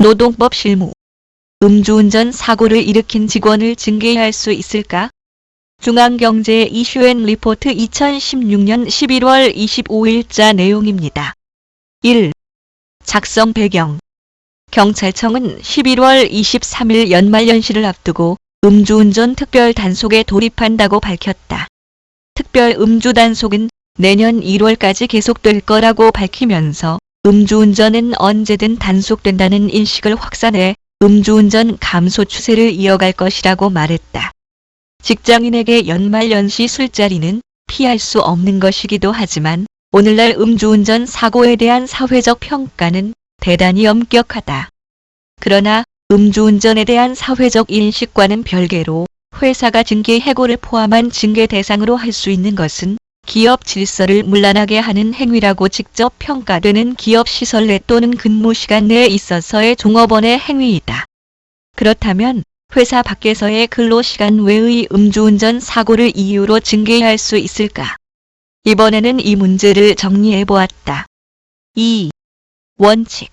노동법 실무. 음주운전 사고를 일으킨 직원을 징계할 수 있을까? 중앙경제 이슈앤리포트 2016년 11월 25일자 내용입니다. 1. 작성 배경. 경찰청은 11월 23일 연말연시를 앞두고 음주운전 특별 단속에 돌입한다고 밝혔다. 특별 음주 단속은 내년 1월까지 계속될 거라고 밝히면서 음주운전은 언제든 단속된다는 인식을 확산해 음주운전 감소 추세를 이어갈 것이라고 말했다. 직장인에게 연말연시 술자리는 피할 수 없는 것이기도 하지만 오늘날 음주운전 사고에 대한 사회적 평가는 대단히 엄격하다. 그러나 음주운전에 대한 사회적 인식과는 별개로 회사가 징계 해고를 포함한 징계 대상으로 할 수 있는 것은 기업 질서를 문란하게 하는 행위라고 직접 평가되는 기업 시설 내 또는 근무 시간 내에 있어서의 종업원의 행위이다. 그렇다면 회사 밖에서의 근로시간 외의 음주운전 사고를 이유로 징계할 수 있을까? 이번에는 이 문제를 정리해 보았다. 2. 원칙.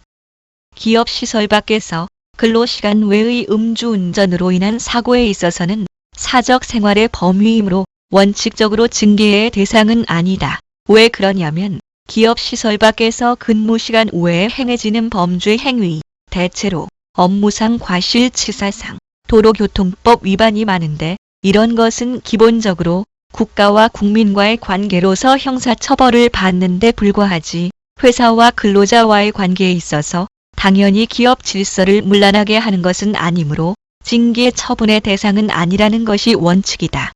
기업 시설 밖에서 근로시간 외의 음주운전으로 인한 사고에 있어서는 사적 생활의 범위이므로 원칙적으로 징계의 대상은 아니다. 왜 그러냐면 기업 시설 밖에서 근무시간 외에 행해지는 범죄 행위, 대체로 업무상 과실치사상, 도로교통법 위반이 많은데 이런 것은 기본적으로 국가와 국민과의 관계로서 형사처벌을 받는 데 불과하지 회사와 근로자와의 관계에 있어서 당연히 기업 질서를 문란하게 하는 것은 아니므로 징계 처분의 대상은 아니라는 것이 원칙이다.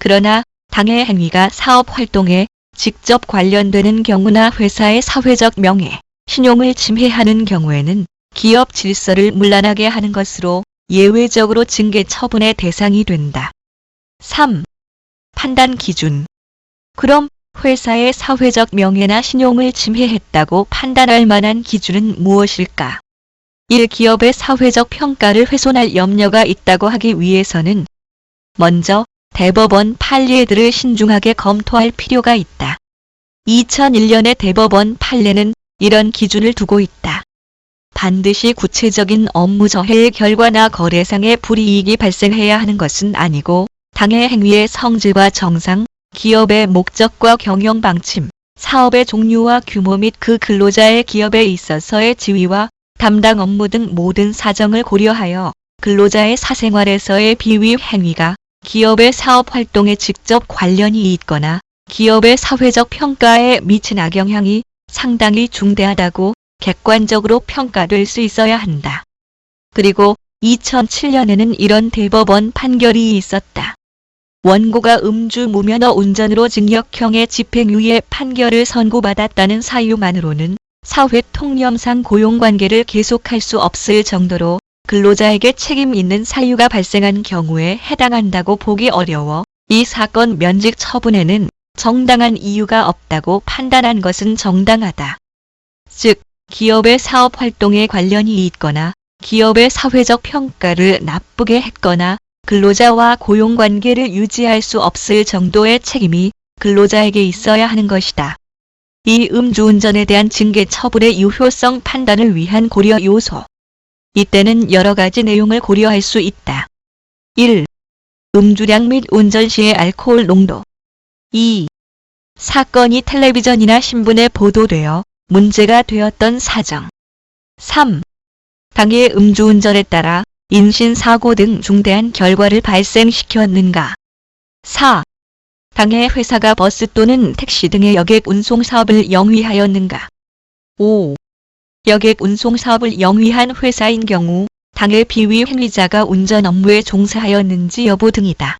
그러나 당해 행위가 사업 활동에 직접 관련되는 경우나 회사의 사회적 명예, 신용을 침해하는 경우에는 기업 질서를 문란하게 하는 것으로 예외적으로 징계 처분의 대상이 된다. 3. 판단 기준. 그럼 회사의 사회적 명예나 신용을 침해했다고 판단할 만한 기준은 무엇일까? 1. 기업의 사회적 평가를 훼손할 염려가 있다고 하기 위해서는 먼저 대법원 판례들을 신중하게 검토할 필요가 있다. 2001년의 대법원 판례는 이런 기준을 두고 있다. 반드시 구체적인 업무 저해의 결과나 거래상의 불이익이 발생해야 하는 것은 아니고 당해 행위의 성질과 정상, 기업의 목적과 경영 방침, 사업의 종류와 규모 및 그 근로자의 기업에 있어서의 지위와 담당 업무 등 모든 사정을 고려하여 근로자의 사생활에서의 비위 행위가 기업의 사업 활동에 직접 관련이 있거나 기업의 사회적 평가에 미친 악영향이 상당히 중대하다고 객관적으로 평가될 수 있어야 한다. 그리고 2007년에는 이런 대법원 판결이 있었다. 원고가 음주 무면허 운전으로 징역형의 집행유예 판결을 선고받았다는 사유만으로는 사회통념상 고용관계를 계속할 수 없을 정도로 근로자에게 책임 있는 사유가 발생한 경우에 해당한다고 보기 어려워 이 사건 면직 처분에는 정당한 이유가 없다고 판단한 것은 정당하다. 즉, 기업의 사업 활동에 관련이 있거나 기업의 사회적 평가를 나쁘게 했거나 근로자와 고용관계를 유지할 수 없을 정도의 책임이 근로자에게 있어야 하는 것이다. 이 음주운전에 대한 징계 처분의 유효성 판단을 위한 고려 요소. 이때는 여러 가지 내용을 고려할 수 있다. 1. 음주량 및 운전 시의 알코올 농도. 2. 사건이 텔레비전이나 신문에 보도되어 문제가 되었던 사정. 3. 당해 음주운전에 따라 인신사고 등 중대한 결과를 발생시켰는가. 4. 당해 회사가 버스 또는 택시 등의 여객 운송 사업을 영위하였는가. 5. 여객 운송 사업을 영위한 회사인 경우 당해 비위 행위자가 운전 업무에 종사하였는지 여부 등이다.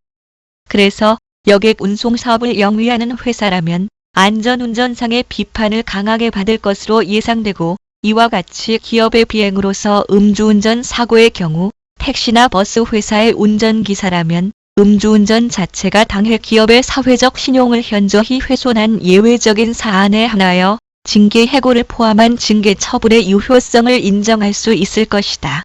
그래서 여객 운송 사업을 영위하는 회사라면 안전운전상의 비판을 강하게 받을 것으로 예상되고 이와 같이 기업의 비행으로서 음주운전 사고의 경우 택시나 버스 회사의 운전기사라면 음주운전 자체가 당해 기업의 사회적 신용을 현저히 훼손한 예외적인 사안에 한하여 징계 해고를 포함한 징계 처분의 유효성을 인정할 수 있을 것이다.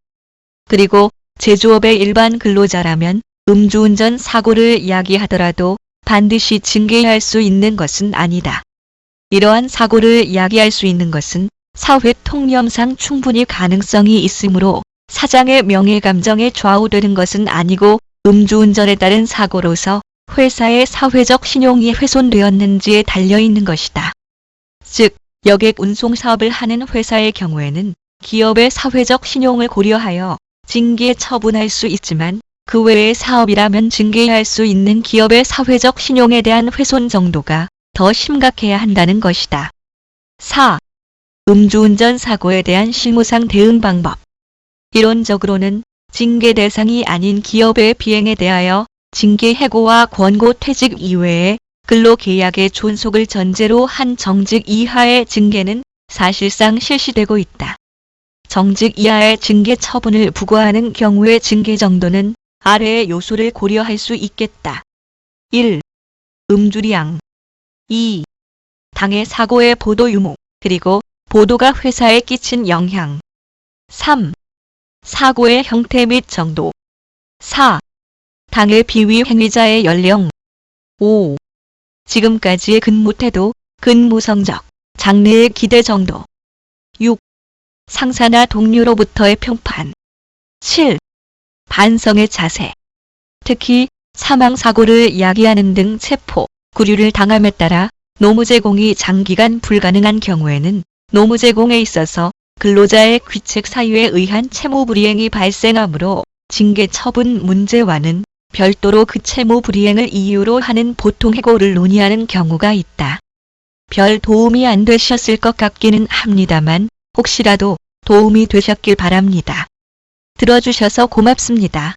그리고 제조업의 일반 근로자라면 음주운전 사고를 야기하더라도 반드시 징계할 수 있는 것은 아니다. 이러한 사고를 야기할 수 있는 것은 사회 통념상 충분히 가능성이 있으므로 사장의 명예 감정에 좌우되는 것은 아니고 음주운전에 따른 사고로서 회사의 사회적 신용이 훼손되었는지에 달려있는 것이다. 즉, 여객 운송 사업을 하는 회사의 경우에는 기업의 사회적 신용을 고려하여 징계 처분할 수 있지만 그 외의 사업이라면 징계할 수 있는 기업의 사회적 신용에 대한 훼손 정도가 더 심각해야 한다는 것이다. 4. 음주운전 사고에 대한 실무상 대응 방법. 이론적으로는 징계 대상이 아닌 기업의 비행에 대하여 징계 해고와 권고 퇴직 이외에 근로계약의 존속을 전제로 한 정직 이하의 징계는 사실상 실시되고 있다. 정직 이하의 징계 처분을 부과하는 경우의 징계 정도는 아래의 요소를 고려할 수 있겠다. 1. 음주량. 2. 당해 사고의 보도 유무, 그리고 보도가 회사에 끼친 영향. 3. 사고의 형태 및 정도. 4. 당해 비위 행위자의 연령. 5. 지금까지의 근무 태도, 근무 성적, 장래의 기대 정도. 6. 상사나 동료로부터의 평판. 7. 반성의 자세. 특히 사망사고를 야기하는 등 체포, 구류를 당함에 따라 노무 제공이 장기간 불가능한 경우에는 노무 제공에 있어서 근로자의 귀책 사유에 의한 채무 불이행이 발생하므로 징계 처분 문제와는 별도로 그 채무 불이행을 이유로 하는 보통 해고를 논의하는 경우가 있다. 별 도움이 안 되셨을 것 같기는 합니다만 혹시라도 도움이 되셨길 바랍니다. 들어주셔서 고맙습니다.